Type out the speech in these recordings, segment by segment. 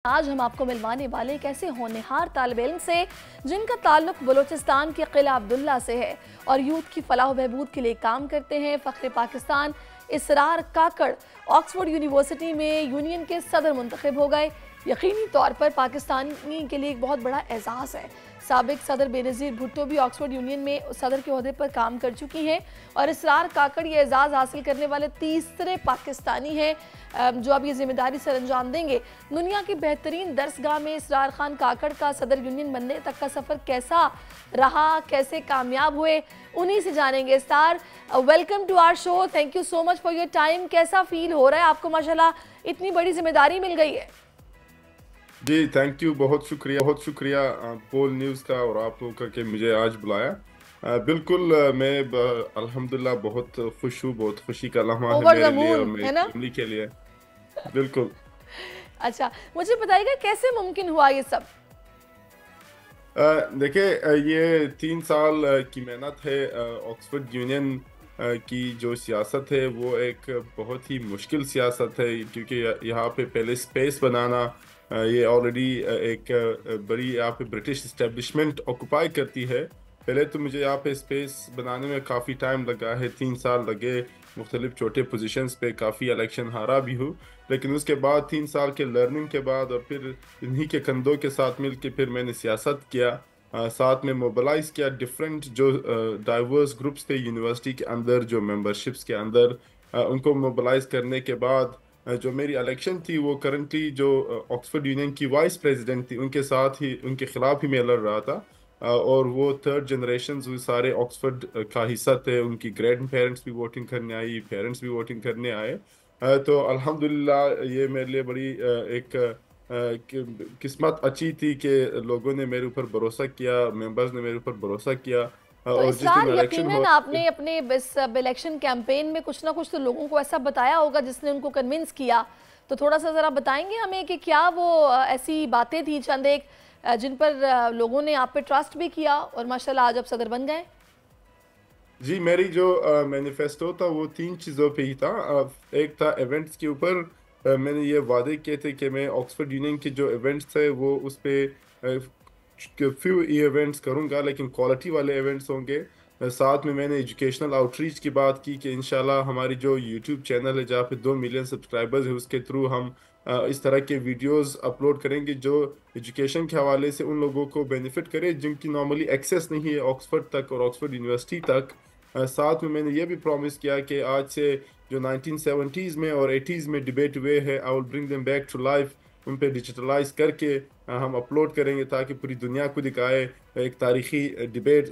آج ہم آپ کو ملوانے والے ایک ایسے ہونہار طالب علم سے جن کا تعلق بلوچستان کے قلعہ عبداللہ سے ہے اور یوتھ کی فلاح و بہبود کے لیے کام کرتے ہیں۔ فخر پاکستان اسرار کاکڑ آکسفورڈ یونیورسٹی میں یونین کے صدر منتخب ہو گئے۔ یقینی طور پر پاکستانی کے لیے ایک بہت بڑا اعزاز ہے۔ سابق صدر بینظیر بھٹو بھی آکسفورڈ یونین میں صدر کے عہدے پر کام کر چکی ہیں اور اسرار کاکڑ یہ اعزاز حاصل کرنے والے تیسرے پاکستانی ہیں جو اب یہ ذمہ داری سر انجام دیں گے۔ دنیا کی بہترین درسگاہ میں اسرار خان کاکڑ کا صدر یونین بننے تک کا سفر کیسا رہا، کیسے کامیاب ہوئے، انہی سے جانیں گے۔ Israr, welcome to our show, thank you so much for your time. کیسا فیل ہو رہا ہے آپ کو؟ ماشاءاللہ اتنی بڑی ذمہ داری مل گئی ہے۔ جی تھینک یو، بہت شکریہ پول نیوز کا اور آپ لوگوں کا کہ مجھے آج بلایا۔ بالکل میں الحمدللہ بہت خوش ہوں، بہت خوشی کا لمحہ ہے میرے لیے اور میری فیملی کے لیے۔ بالکل۔ اچھا مجھے بتائیے گا کیسے ممکن ہوا یہ سب؟ دیکھیں یہ 3 سال کی محنت ہے۔ آکسفورڈ یونین کی جو سیاست ہے وہ ایک بہت ہی مشکل سیاست ہے، کیونکہ یہاں پہ پہلے اسپیس بنانا، یہ آلریڈی ایک بڑی یہاں پہ برٹش اسٹیبلشمنٹ آکوپائی کرتی ہے۔ پہلے تو مجھے یہاں پہ اسپیس بنانے میں کافی ٹائم لگا ہے، 3 سال لگے، مختلف چھوٹے پوزیشنز پہ کافی الیکشن ہارا بھی ہوں، لیکن اس کے بعد 3 سال کے لرننگ کے بعد اور پھر انہی کے کندھوں کے ساتھ مل کے پھر میں نے سیاست کیا، ساتھ میں موبلائز کیا ڈیفرنٹ جو ڈائیورس گروپس تھے یونیورسٹی کے اندر، جو ممبرشپس کے اندر، ان کو موبلائز کرنے کے بعد جو میری الیکشن تھی وہ کرنٹلی جو آکسفورڈ یونین کی وائس پریزیڈنٹ تھی ان کے ساتھ ہی، ان کے خلاف ہی میں لڑ رہا تھا، اور وہ 3rd جنریشنز وہ سارے آکسفورڈ کا حصہ تھے، ان کی گرینڈ پیرنٹس بھی ووٹنگ کرنے آئی، پیرنٹس بھی ووٹنگ کرنے آئے۔ تو الحمدللہ یہ میرے لیے بڑی ایک قسمت اچھی تھی کہ لوگوں نے میرے اوپر بھروسہ کیا، ممبرز نے میرے اوپر بھروسہ کیا۔ تو اسرار یقیناً آپ نے اپنے اس الیکشن کیمپین میں کچھ نہ کچھ تو لوگوں کو ایسا بتایا ہوگا جس نے ان کو کنونس کیا، تو تھوڑا سا ذرا بتائیں گے ہمیں کہ کیا وہ ایسی باتیں تھیں چند ایک جن پر لوگوں نے آپ پہ ٹرسٹ بھی کیا اور ماشاءاللہ آج اب صدر بن گئے؟ جی میری جو مینیفیسٹو تھا وہ 3 چیزوں پہ ہی تھا۔ ایک تھا ایونٹس کے اوپر، میں نے یہ وعدے کیے تھے کہ میں آکسفورڈ یونین کے جو ایونٹس تھے وہ اس پہ فیو ایونٹس کروں گا، لیکن کوالٹی والے ایونٹس ہوں گے۔ ساتھ میں نے ایجوکیشنل آؤٹ ریچ کی بات کی کہ انشاءاللہ ہماری جو یوٹیوب چینل ہے جہاں پہ 2 ملین سبسکرائبرز ہیں، اس کے تھرو ہم اس طرح کے ویڈیوز اپلوڈ کریں گے جو ایجوکیشن کے حوالے سے ان لوگوں کو بینیفٹ کرے جن کی نارملی ایکسیس نہیں ہے آکسفورڈ تک اور آکسفورڈ یونیورسٹی تک۔ ساتھ میں نے یہ بھی پرومس کیا کہ آج سے جو 1970s میں اور 80s میں ڈیبیٹ ہوئے ہیں، I will bring them back to life، ان پہ ڈیجیٹلائز کر کے ہم اپلوڈ کریں گے تاکہ پوری دنیا کو دکھائے ایک تاریخی ڈیبیٹ۔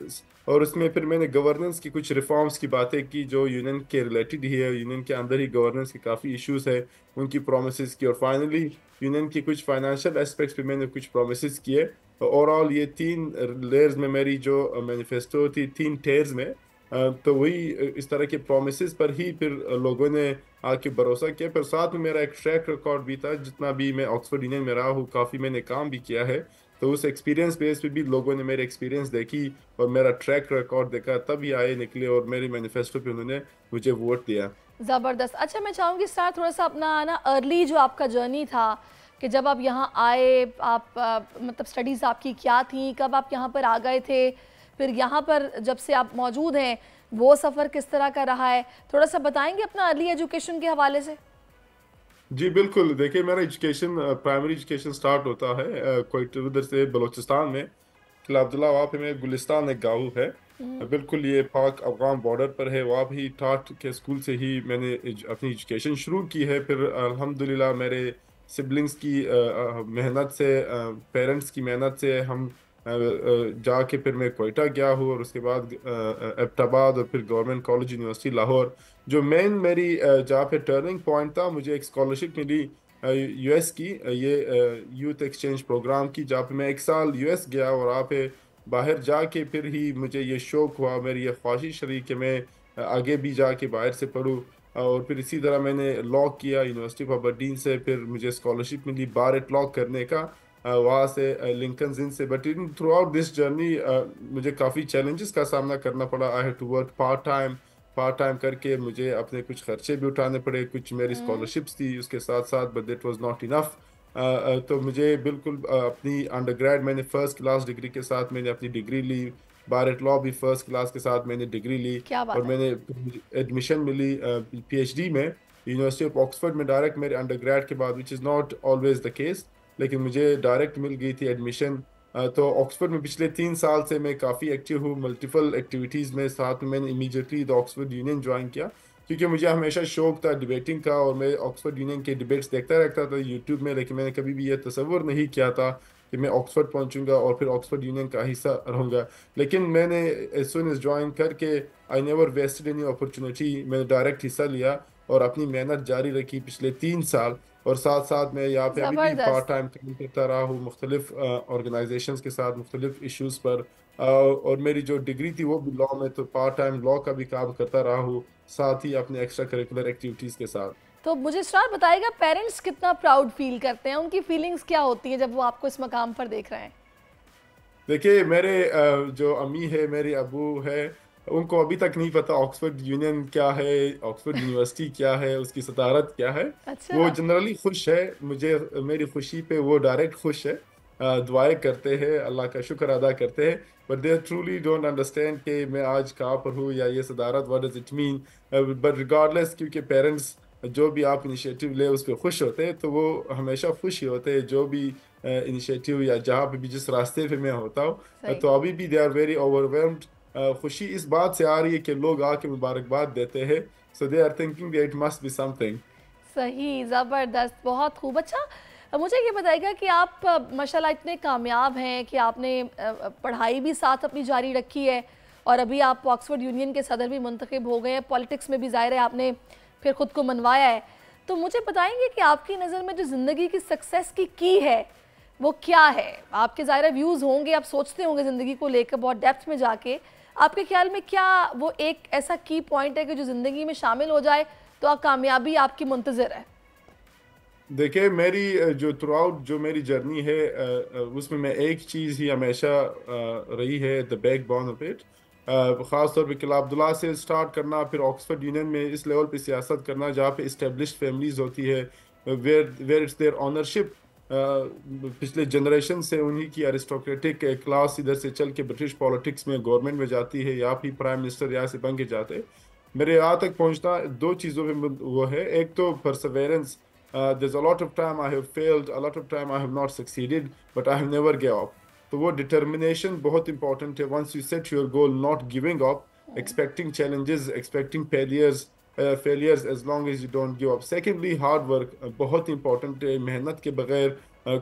اور اس میں پھر میں نے گورننس کی کچھ ریفارمز کی باتیں کی جو یونین کے ریلیٹڈ ہی ہے، یونین کے اندر ہی گورننس کے کافی ایشوز ہے، ان کی پرومسز کی، اور فائنلی یونین کی کچھ فائنینشیل اسپیکٹس پہ میں نے کچھ پرومسز کیے۔ اوورآل یہ 3 لیئرز میں میری جو مینیفیسٹو تھی، 3 ٹیئرز میں، تو وہی اس طرح کے پرومسز پر ہی پھر لوگوں نے آ کے بھروسہ کیا۔ پھر ساتھ میں میرا ایک ٹریک ریکارڈ بھی تھا، جتنا بھی میں آکسفورڈ یونین میں رہا ہوں کافی میں نے کام بھی کیا ہے، تو اس ایکسپیرینس بیس پہ بھی لوگوں نے میرے ایکسپیرینس دیکھی اور میرا ٹریک ریکارڈ دیکھا، تب ہی آئے نکلے اور میری مینیفیسٹو پہ انہوں نے مجھے ووٹ دیا۔ زبردست۔ اچھا میں چاہوں گی سر تھوڑا سا اپنا ارلی جو آپ کا جرنی تھا کہ جب آپ یہاں آئے، آپ مطلب سٹڈیز آپ کی کیا تھیں، کب آپ یہاں پر آ گئے تھے، پھر یہاں پر جب سے آپ موجود ہیں وہ سفر کس طرح کا رہا ہے، تھوڑا سا بتائیں گے اپنا ارلی ایجوکیشن کے حوالے سے؟ جی بالکل، دیکھیں میرا ایجوکیشن پرائمری ایجوکیشن سٹارٹ ہوتا ہے کوئٹہ ادھر سے بلوچستان میں، قلعہ عبداللہ، وہاں پہ میں گلستان ایک گاؤں ہے، بالکل یہ پاک افغان بارڈر پر ہے، وہاں بھی ٹاٹ کے اسکول سے ہی میں نے اپنی ایجوکیشن شروع کی ہے۔ پھر الحمدللہ میرے سبلنگز کی محنت سے، پیرنٹس کی محنت سے ہم جا کے پھر میں کوئٹہ گیا ہوں، اور اس کے بعد ایبٹ آباد اور پھر گورنمنٹ کالج یونیورسٹی لاہور۔ جو مین میری جہاں پہ ٹرننگ پوائنٹ تھا، مجھے ایک اسکالرشپ ملی یو ایس کی، یہ یوتھ ایکسچینج پروگرام کی، جہاں پہ میں 1 سال یو ایس گیا، اور وہاں پہ باہر جا کے پھر ہی مجھے یہ شوق ہوا، میری یہ خواہش رہی کہ میں آگے بھی جا کے باہر سے پڑھوں، اور پھر اسی طرح میں نے لاء کیا یونیورسٹی آف ابردین سے، پھر مجھے اسکالرشپ ملی بار ایٹ لاء کرنے کا وہاں سے لنکنز ان سے۔ بٹ تھرو آؤٹ دس جرنی مجھے کافی چیلنجز کا سامنا کرنا پڑا۔ I had to work part time کر کے مجھے اپنے کچھ خرچے بھی اٹھانے پڑے، کچھ میری اسکالرشپس تھی اس کے ساتھ ساتھ، but that was not enough. تو مجھے بالکل اپنی انڈر گریڈ میں نے فرسٹ کلاس ڈگری کے ساتھ میں نے اپنی ڈگری لی، بار ایٹ لا بھی فرسٹ کلاس کے ساتھ میں نے ڈگری لی، کیا اور بات ہے! میں نے ایڈمیشن ملی پی ایچ ڈی میں یونیورسٹی آف آکسفورڈ میں ڈائریکٹ میرے انڈر گریڈ کے بعد، which is not always the case, لیکن مجھے ڈائریکٹ مل گئی تھی ایڈمیشن۔ تو آکسفورڈ میں پچھلے 3 سال سے میں کافی ایکٹیو ہوں ملٹیپل ایکٹیویٹیز میں، ساتھ میں نے امیجیٹلی دا آکسفورڈ یونین جوائن کیا، کیونکہ مجھے ہمیشہ شوق تھا ڈبیٹنگ کا، اور میں آکسفورڈ یونین کے ڈبیٹس دیکھتا رہتا تھا یوٹیوب میں، لیکن میں نے کبھی بھی یہ تصور نہیں کیا تھا کہ میں آکسفورڈ پہنچوں گا اور پھر آکسفورڈ یونین کا حصہ رہوں گا۔ لیکن میں نے ایز سون ایز جوائن کر کے I never wasted any opportunity, میں نے ڈائریکٹ حصہ لیا اور اپنی محنت جاری رکھی پچھلے 3 سال، اور ساتھ ساتھ میں یہاں پہ ابھی بھی پارٹ زبردست! ٹائم کام کرتا رہا ہوں مختلف آرگنائزیشنز کے ساتھ مختلف ایشوز پر، اور میری جو ڈگری تھی وہ بھی لاء میں، تو پارٹ ٹائم لاء کا بھی کام کرتا رہا ہوں ساتھ ہی اپنے ایکسٹرا کریکولر ایکٹیویٹیز کے ساتھ۔ تو مجھے اسرار بتائے گا پیرنٹس کتنا پراؤڈ فیل کرتے ہیں، ان کی فیلنگز کیا ہوتی ہیں جب وہ آپ کو اس مقام پر دیکھ رہے ہیں؟ دیکھیے میرے جو امی ہے، میرے ابو ہے، ان کو ابھی تک نہیں پتا آکسفورڈ یونین کیا ہے، آکسفورڈ یونیورسٹی کیا ہے، اس کی صدارت کیا ہے۔ وہ اچھا! جنرلی خوش ہے، مجھے میری خوشی پہ وہ ڈائریکٹ خوش ہے، دعائیں کرتے ہیں، اللہ کا شکر ادا کرتے ہیں، but they truly don't understand کہ میں آج کہاں پر ہوں یا یہ صدارت what does it mean, but regardless کیونکہ پیرنٹس جو بھی آپ انیشیٹو لے اس پہ خوش ہوتے ہیں، تو وہ ہمیشہ خوش ہی ہوتے ہیں جو بھی انیشیٹو یا جہاں پہ بھی جس راستے پہ میں ہوتا ہوں، صحیح، تو ابھی بھی they are very overwhelmed. خوشی اس بات سے آ رہی ہے کہ لوگ آ کے مبارکباد دیتے ہیں، so they are thinking that must be something. صحیح، زبردست، بہت خوب۔ اچھا مجھے یہ بتائیے گا کہ آپ ماشاءاللہ اتنے کامیاب ہیں کہ آپ نے پڑھائی بھی ساتھ اپنی جاری رکھی ہے، اور ابھی آپ آکسفورڈ یونین کے صدر بھی منتخب ہو گئے ہیں، پولیٹکس میں بھی ظاہر ہے آپ نے پھر خود کو منوایا ہے۔ تو مجھے بتائیں گے کہ آپ کی نظر میں جو زندگی کی سکسیس کی ہے وہ کیا ہے؟ آپ کے ظاہر ویوز ہوں گے، آپ سوچتے ہوں گے زندگی کو لے کر بہت ڈیپتھ میں جا کے، آپ کے خیال میں کیا وہ ایک ایسا کی پوائنٹ ہے کہ جو زندگی میں شامل ہو جائے تو کامیابی آپ کی منتظر ہے؟ دیکھیں میری جو تھرو آؤٹ جو میری جرنی ہے، اس میں ایک چیز ہی ہمیشہ رہی ہے، the back bone of it, خاص طور پہ قلعہ عبداللہ سے سٹارٹ کرنا، پھر آکسفورڈ یونین میں اس لیول پہ سیاست کرنا جہاں پہ اسٹیبلشڈ فیملیز ہوتی ہے، ویئر اٹس دیئر اونرشپ، پچھلے جنریشن سے انہی کی ایرسٹوکریٹک کلاس ادھر سے چل کے برٹش پالیٹکس میں گورنمنٹ میں جاتی ہے، یا پھر پرائم منسٹر یہاں سے بن کے جاتے۔ میرے یہاں تک پہنچنا 2 چیزوں پہ وہ ہے، ایک تو perseverance, there's a lot of time I have failed, a lot of time I have not succeeded, but I have never gave up. تو وہ determination بہت important ہے، once you set your goal, not giving up, expecting challenges, expecting failures as long as you don't give up. Secondly, hard work بہت important ہے، محنت کے بغیر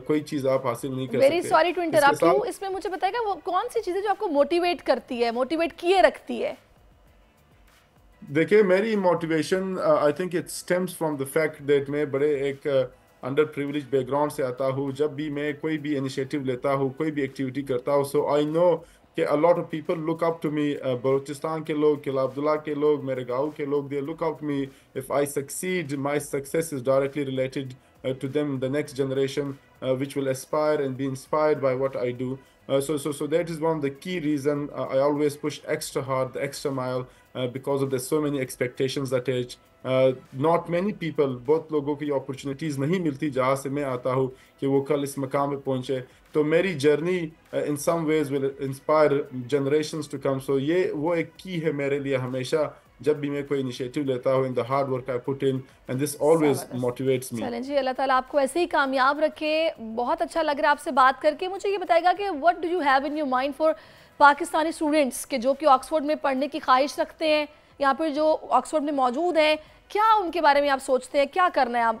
کوئی چیز آپ حاصل نہیں کر ویری سکتے۔ سوری ٹو اس کے انٹرپٹ یو، ساتھ اس میں مجھے بتائے گا وہ کون سی چیزیں جو آپ کو موٹیویٹ کرتی ہے، موٹیویٹ کیے رکھتی ہے؟ دیکھیں میری motivation I think it stems from the fact that میں بڑے ایک انڈر پریولیج بیک گراؤنڈ سے آتا ہوں، جب بھی میں کوئی بھی انیشیٹو لیتا ہوں، کوئی بھی ایکٹیویٹی کرتا ہوں، سو آئی نو کہ a lot of people look up to me، Balochistan کے لوگ، قلعہ عبداللہ کے لوگ، میرے گاؤں کے لوگ، they look up to me. If I succeed, my success is directly related to them, the next generation, which will aspire and be inspired by what I do. So that is one of the key reason I always push extra hard, the extra mile, because of there's so many expectations attached. Not many people، بہت لوگوں کی opportunities نہیں ملتی جہاں سے میں آتا ہوں کہ وہ کل اس مقام پہ پہنچے، تو میری journey in some ways will inspire generations to come. So یہ وہ ایک کی ہے میرے لیے ہمیشہ، جب بھی میں کوئی انیشیٹو لیتا ہوں، in the hard work I put in, and this always motivates me. چلیں جی، اللہ تعالیٰ آپ کو ایسے ہی کامیاب رکھے۔ بہت اچھا لگ رہا ہے آپ سے بات کر کے۔ مجھے یہ بتائے گا کہ what do you have in your mind for Pakistani students کہ جو کہ آکسفورڈ میں پڑھنے کی خواہش رکھتے ہیں، یہاں پر جو آکسفورڈ میں موجود ہیں، کیا ان کے بارے میں آپ سوچتے ہیں، کیا کرنا ہے آپ؟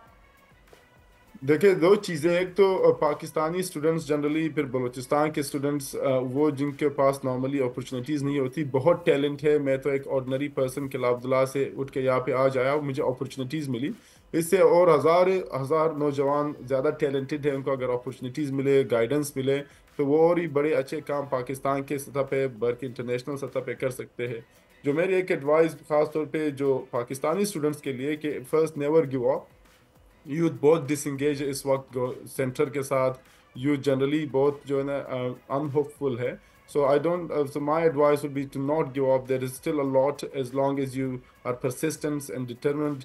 دیکھیں 2 چیزیں، ایک تو پاکستانی اسٹوڈنٹس جنرلی، پھر بلوچستان کے اسٹوڈنٹس، وہ جن کے پاس نارملی اپرچونیٹیز نہیں ہوتی، بہت ٹیلنٹ ہے۔ میں تو ایک آرڈنری پرسن قلعہ عبداللہ سے اٹھ کے یہاں پہ آج آیا، مجھے اپرچونیٹیز ملی، اس سے اور ہزار نوجوان زیادہ ٹیلنٹڈ ہیں، ان کو اگر اپرچونیٹیز ملے، گائیڈنس ملے، تو وہ اور ہی بڑے اچھے کام پاکستان کے سطح پہ بلکہ انٹرنیشنل سطح پہ کر سکتے ہیں۔ جو میری ایک ایڈوائز خاص طور پہ جو پاکستانی اسٹوڈنٹس کے لیے، کہ first never give up, youth بہت ڈس انگیج ہے اس وقت سینٹر کے ساتھ، یوتھ جنرلی بہت جو ہے نا ان ہوپ فل ہے، so my advice would be to not give up. There is still a lot, as long as you are persistent and determined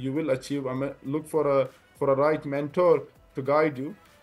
you will achieve. Look for a right mentor to guide you.